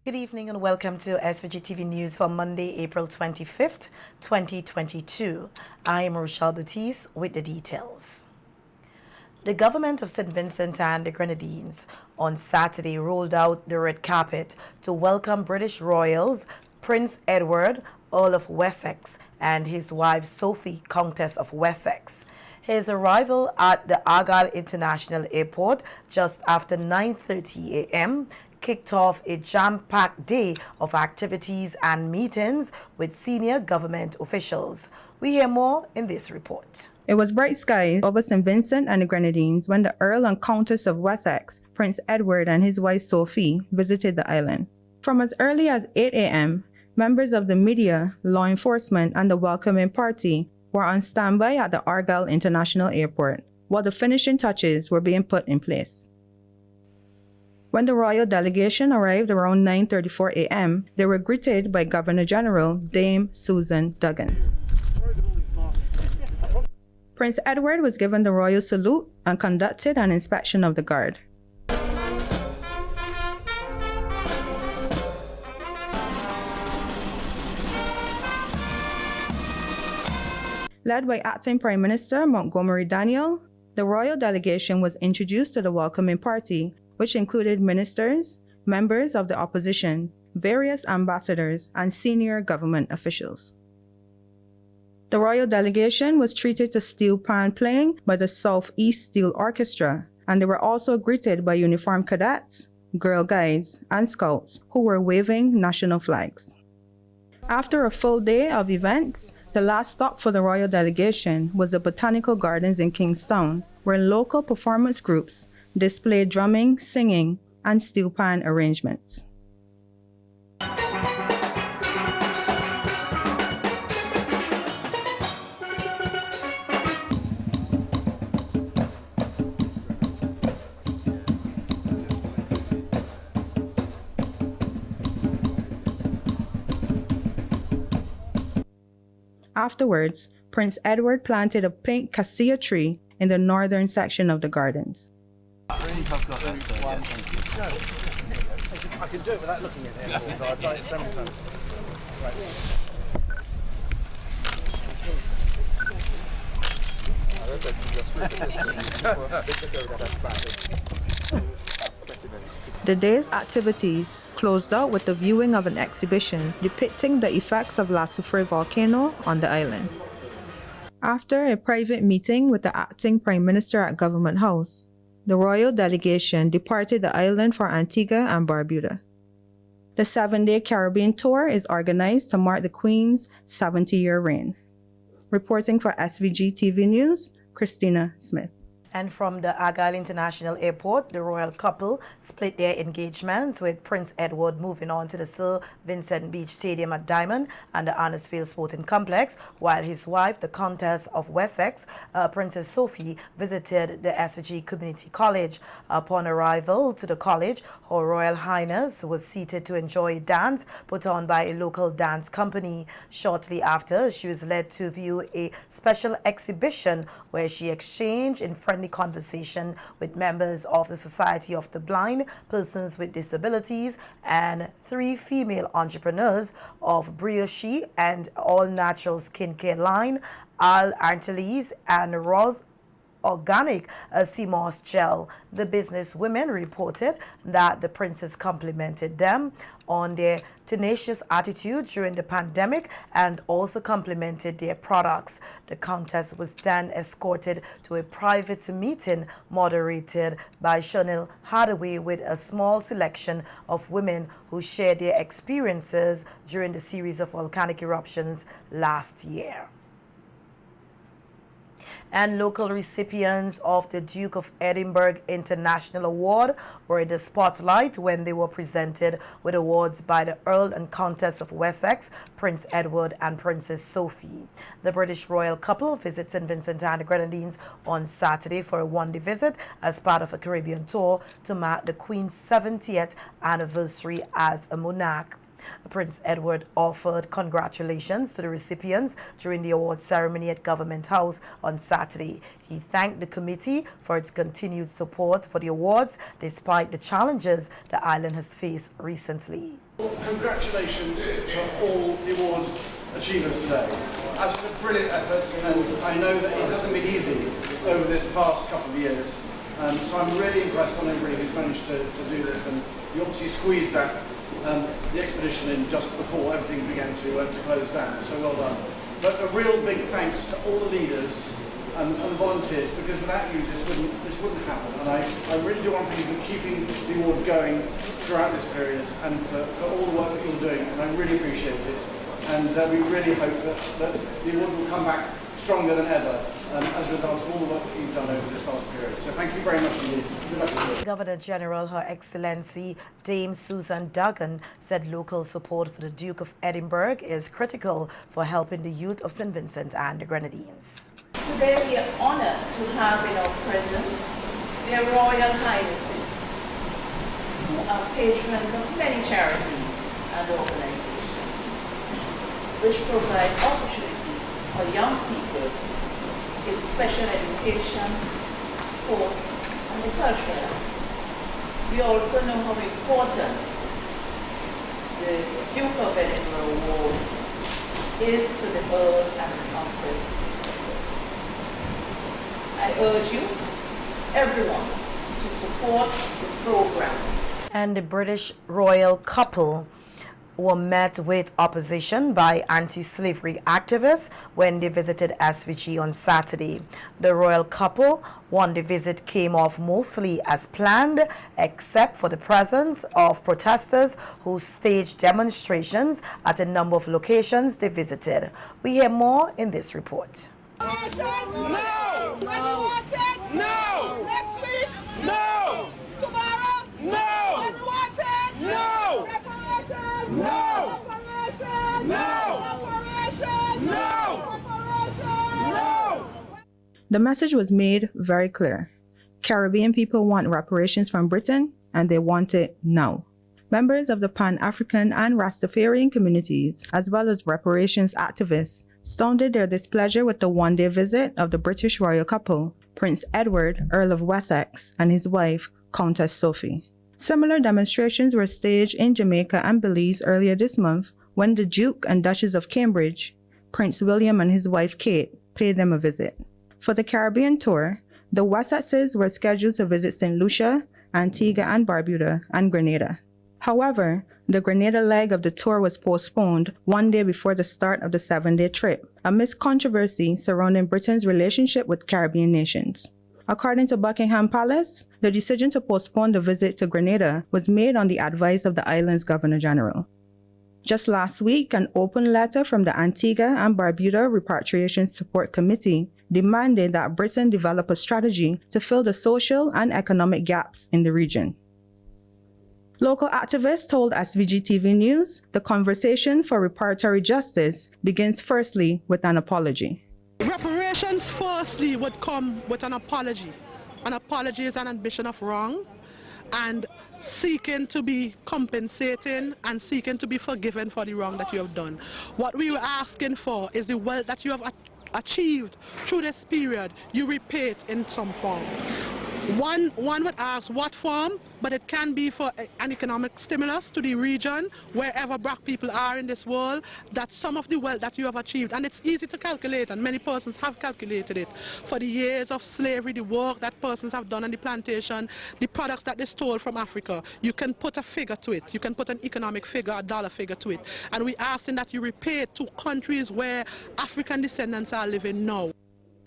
Good evening and welcome to SVGTV News for Monday, April 25th, 2022. I am Rochelle Baptiste with the details. The government of St. Vincent and the Grenadines on Saturday rolled out the red carpet to welcome British royals Prince Edward, Earl of Wessex, and his wife Sophie, Countess of Wessex. His arrival at the Argyle International Airport just after 9:30 a.m. kicked off a jam-packed day of activities and meetings with senior government officials. We hear more in this report. It was bright skies over St. Vincent and the Grenadines when the Earl and Countess of Wessex, Prince Edward and his wife Sophie, visited the island. From as early as 8 a.m., members of the media, law enforcement, and the welcoming party were on standby at the Argyle International Airport, while the finishing touches were being put in place. When the royal delegation arrived around 9:34 a.m., they were greeted by Governor-General Dame Susan Duggan. Prince Edward was given the royal salute and conducted an inspection of the guard. Led by Acting Prime Minister Montgomery Daniel, the royal delegation was introduced to the welcoming party, which included ministers, members of the opposition, various ambassadors, and senior government officials. The royal delegation was treated to steel pan playing by the Southeast Steel Orchestra, and they were also greeted by uniformed cadets, Girl Guides, and Scouts who were waving national flags. After a full day of events, the last stop for the royal delegation was the Botanical Gardens in Kingstown, where local performance groups displayed drumming, singing, and steel pan arrangements. Afterwards, Prince Edward planted a pink cassia tree in the northern section of the gardens. I can do it without looking at it. I've done it so many times. The day's activities closed out with the viewing of an exhibition depicting the effects of La Soufrière volcano on the island. After a private meeting with the acting Prime Minister at Government House, the royal delegation departed the island for Antigua and Barbuda. The 7-day Caribbean tour is organized to mark the Queen's 70-year reign. Reporting for SVG-TV News, Christina Smith. And from the Argyle International Airport, the royal couple split their engagements, with Prince Edward moving on to the Sir Vincent Beach Stadium at Diamond and the Arnesfield Sporting Complex, while his wife, the Countess of Wessex, Princess Sophie, visited the SVG Community College. Upon arrival to the college, Her Royal Highness was seated to enjoy a dance put on by a local dance company. Shortly after, she was led to view a special exhibition where she exchanged in friendly conversation with members of the Society of the Blind, Persons with Disabilities, and 3 female entrepreneurs of Brioche and All Natural Skincare line, Al Antilles and Rose Organic sea moss gel. The business women reported that the princess complimented them on their tenacious attitude during the pandemic and also complimented their products. The countess was then escorted to a private meeting moderated by Chanel Hardaway with a small selection of women who shared their experiences during the series of volcanic eruptions last year. And local recipients of the Duke of Edinburgh International Award were in the spotlight when they were presented with awards by the Earl and Countess of Wessex, Prince Edward and Princess Sophie. The British royal couple visited St. Vincent and the Grenadines on Saturday for a one-day visit as part of a Caribbean tour to mark the Queen's 70th anniversary as a monarch. Prince Edward offered congratulations to the recipients during the award ceremony at Government House on Saturday. He thanked the committee for its continued support for the awards despite the challenges the island has faced recently. Congratulations to all the award achievers today. Absolutely brilliant efforts, and I know that it hasn't been easy over this past couple of years. So I'm really impressed on everybody who's managed to do this, and you obviously squeezed the expedition in just before everything began to close down, so well done. But a real big thanks to all the leaders and the volunteers, because without you this wouldn't happen, and I really do want to thank you for keeping the award going throughout this period and for all the work that you're doing, and I really appreciate it. And we really hope that the award will come back stronger than ever as a result of all the work that you've done over this last period. So thank you very much indeed. Good luck with it. Governor General Her Excellency Dame Susan Duggan said local support for the Duke of Edinburgh is critical for helping the youth of St. Vincent and the Grenadines. Today we are honored to have in our presence their Royal Highnesses, who are patrons of many charities and organizations, which provide opportunity for young people in special education, sports, and the cultural arts. We also know how important the Duke of Edinburgh Award is to the Earl and the Countess. I urge you, everyone, to support the program. And the British royal couple were met with opposition by anti-slavery activists when they visited SVG on Saturday. The royal couple won the visit came off mostly as planned, except for the presence of protesters who staged demonstrations at a number of locations they visited. We hear more in this report. No! No! Next week? No! Tomorrow? No! Unwanted? No! Reparation? No! Reparation? No! Reparation? No! Reparation? No! The message was made very clear. Caribbean people want reparations from Britain, and they want it now. Members of the Pan-African and Rastafarian communities, as well as reparations activists, sounded their displeasure with the one-day visit of the British royal couple, Prince Edward, Earl of Wessex, and his wife, Countess Sophie. Similar demonstrations were staged in Jamaica and Belize earlier this month when the Duke and Duchess of Cambridge, Prince William and his wife Kate, paid them a visit. For the Caribbean tour, the Wessexes were scheduled to visit St. Lucia, Antigua and Barbuda, and Grenada. However, the Grenada leg of the tour was postponed one day before the start of the 7-day trip, amidst controversy surrounding Britain's relationship with Caribbean nations. According to Buckingham Palace, the decision to postpone the visit to Grenada was made on the advice of the island's Governor-General. Just last week, an open letter from the Antigua and Barbuda Repatriation Support Committee demanded that Britain develop a strategy to fill the social and economic gaps in the region. Local activists told SVG-TV News the conversation for reparatory justice begins firstly with an apology. Reparations firstly would come with an apology. An apology is an admission of wrong and seeking to be compensating and seeking to be forgiven for the wrong that you have done. What we were asking for is the wealth that you have achieved through this period, you repay it in some form. One would ask what form, but it can be for an economic stimulus to the region, wherever black people are in this world, that some of the wealth that you have achieved, and it's easy to calculate, and many persons have calculated it, for the years of slavery, the work that persons have done on the plantation, the products that they stole from Africa, you can put a figure to it, you can put an economic figure, a dollar figure to it, and we're asking that you repay it to countries where African descendants are living now.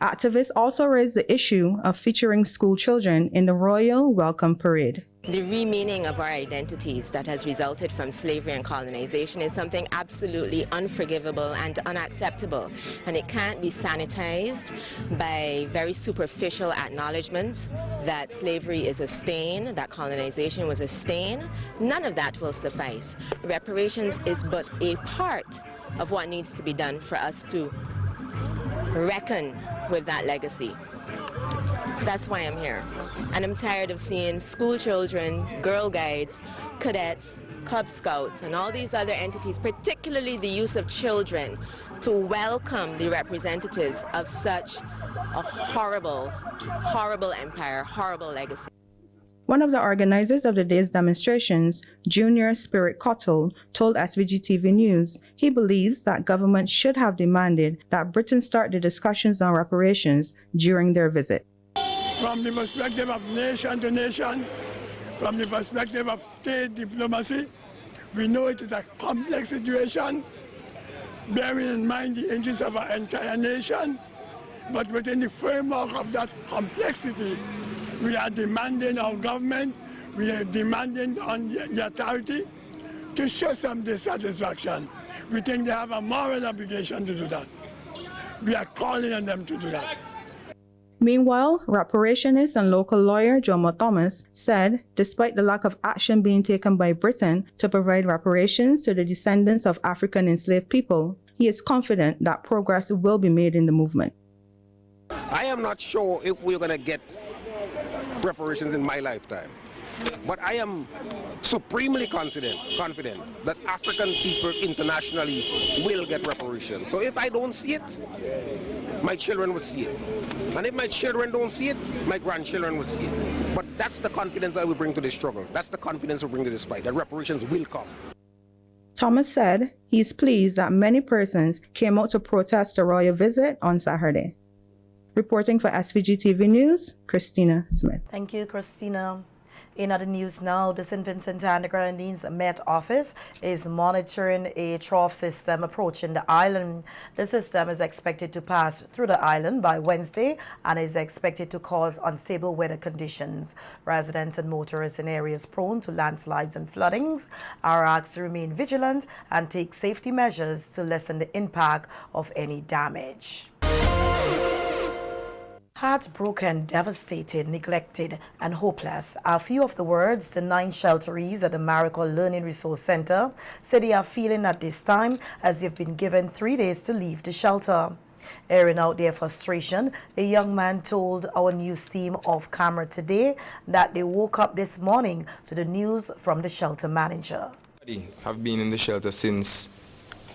Activists also raised the issue of featuring school children in the Royal Welcome Parade. The remeaning of our identities that has resulted from slavery and colonization is something absolutely unforgivable and unacceptable, and it can't be sanitized by very superficial acknowledgments that slavery is a stain, that colonization was a stain. None of that will suffice. Reparations is but a part of what needs to be done for us to reckon with that legacy. That's why I'm here. And I'm tired of seeing school children, girl guides, cadets Cub Scouts, and all these other entities, particularly the use of children, to welcome the representatives of such a horrible, horrible empire, horrible legacy. One of the organizers of the day's demonstrations, Junior Spirit Cottle, told SVG-TV News he believes that government should have demanded that Britain start the discussions on reparations during their visit. From the perspective of nation to nation, from the perspective of state diplomacy, we know it is a complex situation, bearing in mind the interests of our entire nation, but within the framework of that complexity, we are demanding our government, we are demanding on the authority to show some dissatisfaction. We think they have a moral obligation to do that. We are calling on them to do that. Meanwhile, reparationist and local lawyer Jomo Thomas said despite the lack of action being taken by Britain to provide reparations to the descendants of African enslaved people, he is confident that progress will be made in the movement. I am not sure if we're going to get reparations in my lifetime, but I am supremely confident that African people internationally will get reparations. So if I don't see it, my children will see it. And if my children don't see it, my grandchildren will see it. But that's the confidence I will bring to this struggle. That's the confidence we bring to this fight, that reparations will come. Thomas said he is pleased that many persons came out to protest the royal visit on Saturday. Reporting for SVG-TV News, Christina Smith. Thank you, Christina. In other news now, the St. Vincent and the Grenadines Met Office is monitoring a trough system approaching the island. The system is expected to pass through the island by Wednesday and is expected to cause unstable weather conditions. Residents and motorists in areas prone to landslides and floodings are asked to remain vigilant and take safety measures to lessen the impact of any damage. Heartbroken, devastated, neglected, and hopeless are a few of the words the 9 shelterees at the Miracle Learning Resource Center say they are feeling at this time as they've been given 3 days to leave the shelter. Airing out their frustration, a young man told our news team off camera today that they woke up this morning to the news from the shelter manager. Have been in the shelter since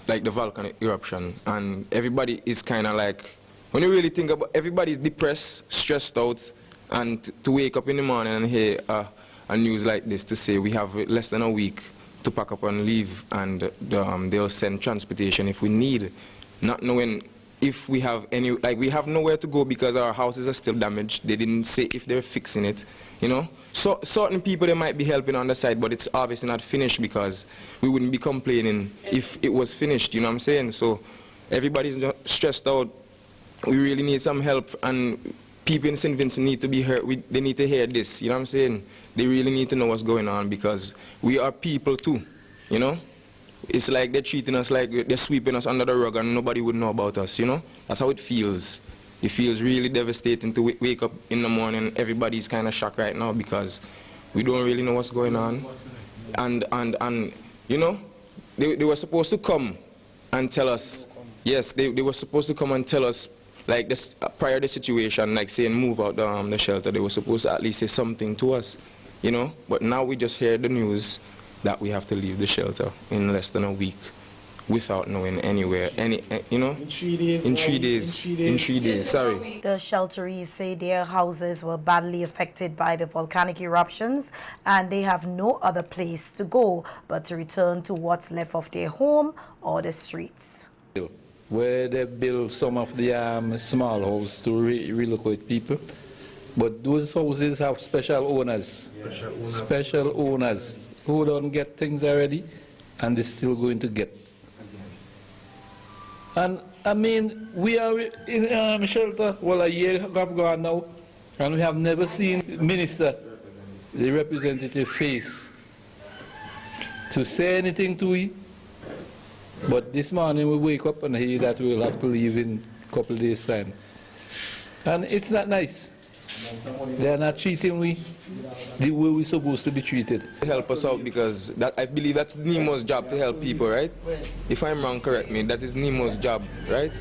like the volcanic eruption, and everybody is kind of like, when you really think about, everybody's depressed, stressed out, and to wake up in the morning and hear a news like this to say we have less than a week to pack up and leave, and they'll send transportation if we need, not knowing if we have any, like we have nowhere to go because our houses are still damaged. They didn't say if they're fixing it, you know. So certain people, they might be helping on the side, but it's obviously not finished because we wouldn't be complaining if it was finished, you know what I'm saying? So everybody's stressed out. We really need some help, and people in St. Vincent need to be heard. They need to hear this, you know what I'm saying? They really need to know what's going on because we are people too, you know? It's like they're treating us like they're sweeping us under the rug and nobody would know about us, you know? That's how it feels. It feels really devastating to wake up in the morning. Everybody's kind of shocked right now because we don't really know what's going on. And you know, they were supposed to come and tell us, yes, they were supposed to come and tell us, like this, prior to the situation, like saying move out the shelter, they were supposed to at least say something to us, you know? But now we just hear the news that we have to leave the shelter in less than a week without knowing anywhere, you know? In 3 days. In 3 days, sorry. The shelterees say their houses were badly affected by the volcanic eruptions and they have no other place to go but to return to what's left of their home or the streets. Where they build some of the small houses to relocate people. But those houses have special owners. Special owners who don't get things already and they're still going to get. And I mean, we are in shelter, well, a year have gone now, and we have never seen minister, the representative face, to say anything to you. But this morning we wake up and hear that we'll have to leave in a couple of days' time. And it's not nice. They're not treating we the way we're supposed to be treated. Help us out because I believe that's Nemo's job to help people, right? If I'm wrong, correct me. That is Nemo's job, right?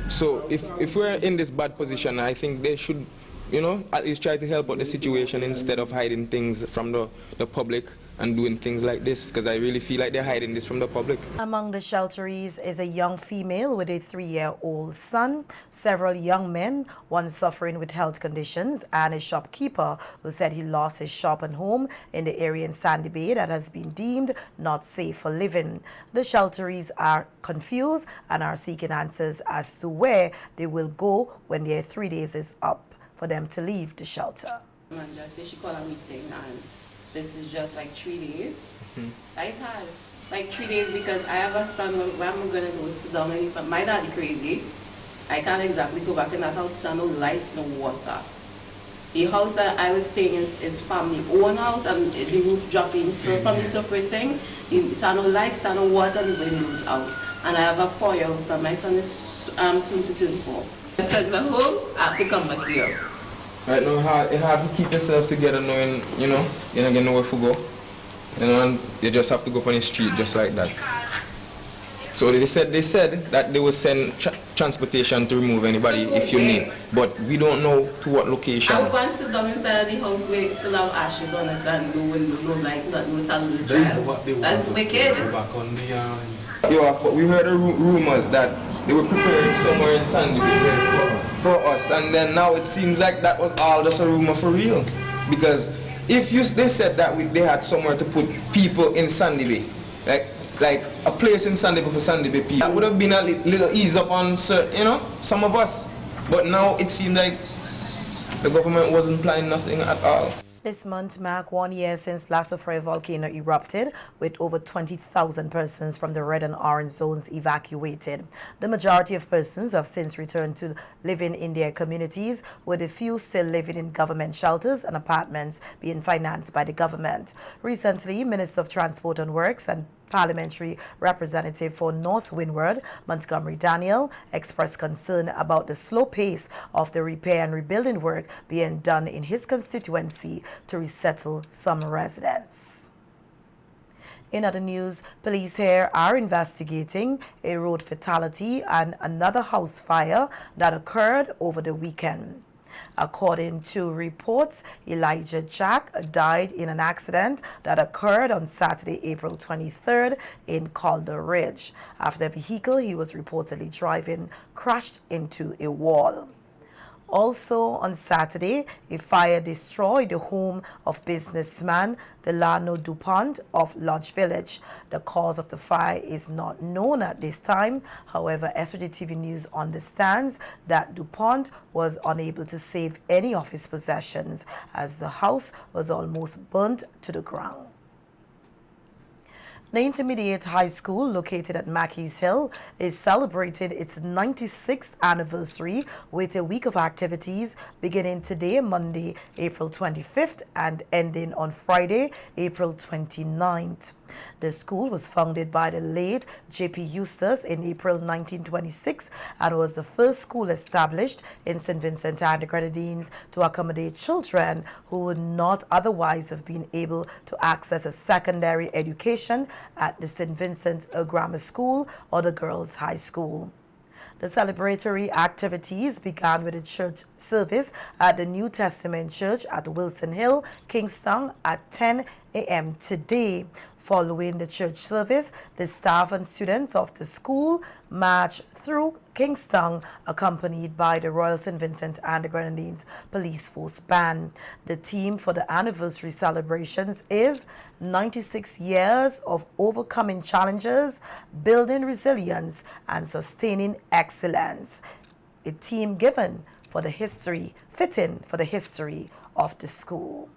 So if we're in this bad position, I think they should, you know, at least try to help out the situation instead of hiding things from the public and doing things like this, because I really feel like they're hiding this from the public. Among the shelterees is a young female with a 3-year-old son, several young men, one suffering with health conditions, and a shopkeeper who said he lost his shop and home in the area in Sandy Bay that has been deemed not safe for living. The shelterees are confused and are seeking answers as to where they will go when their 3 days is up for them to leave the shelter. Manager said she called a meeting and this is just like 3 days. It's hard. Like 3 days because I have a son where I'm going to go sit down and if my daddy crazy, I can't exactly go back in that house, there are no lights, no water. The house that I was staying in is family own house and the roof dropping from the suffering thing. There are no lights, there are no water, the windows out. And I have a 4-year-old son, my son is soon to turn 4. I said, "Well, home, I have to come back here." Right now, it's hard to keep yourself together knowing, you're not going to know where to go. And you just have to go up on the street just like that. So they said that they will send transportation to remove anybody if you need. But we don't know to what location. I'm going to sit down inside of the house where it still have ashes on it and no window, no light, no television. That's wicked. But we heard the rumors that they were preparing somewhere in Sandy for us, and then now it seems like that was all just a rumor for real. Because if they said that they had somewhere to put people in Sandy Bay, like a place in Sandy Bay for Sandy Bay people, that would have been a little ease up on certain, some of us. But now it seemed like the government wasn't planning nothing at all. This month marked 1 year since Lasso Fire volcano erupted, with over 20,000 persons from the red and orange zones evacuated. The majority of persons have since returned to living in their communities, with a few still living in government shelters and apartments being financed by the government. Recently, Minister of Transport and Works and Parliamentary Representative for North Windward, Montgomery Daniel, expressed concern about the slow pace of the repair and rebuilding work being done in his constituency to resettle some residents. In other news, police here are investigating a road fatality and another house fire that occurred over the weekend. According to reports, Elijah Jack died in an accident that occurred on Saturday, April 23rd in Calder Ridge, after the vehicle he was reportedly driving crashed into a wall. Also on Saturday, a fire destroyed the home of businessman Delano DuPont of Lodge Village. The cause of the fire is not known at this time. However, SVGTV News understands that DuPont was unable to save any of his possessions as the house was almost burnt to the ground. The Intermediate High School, located at Mackey's Hill, is celebrating its 96th anniversary with a week of activities beginning today, Monday, April 25th, and ending on Friday, April 29th. The school was founded by the late J.P. Eustace in April 1926 and was the first school established in St. Vincent and the Grenadines to accommodate children who would not otherwise have been able to access a secondary education at the St. Vincent Grammar School or the Girls' High School. The celebratory activities began with a church service at the New Testament Church at Wilson Hill, Kingston at 10 a.m. today. Following the church service, the staff and students of the school marched through Kingston, accompanied by the Royal St. Vincent and the Grenadines Police Force Band. The theme for the anniversary celebrations is 96 years of overcoming challenges, building resilience, and sustaining excellence. A theme given for the history, fitting for the history of the school.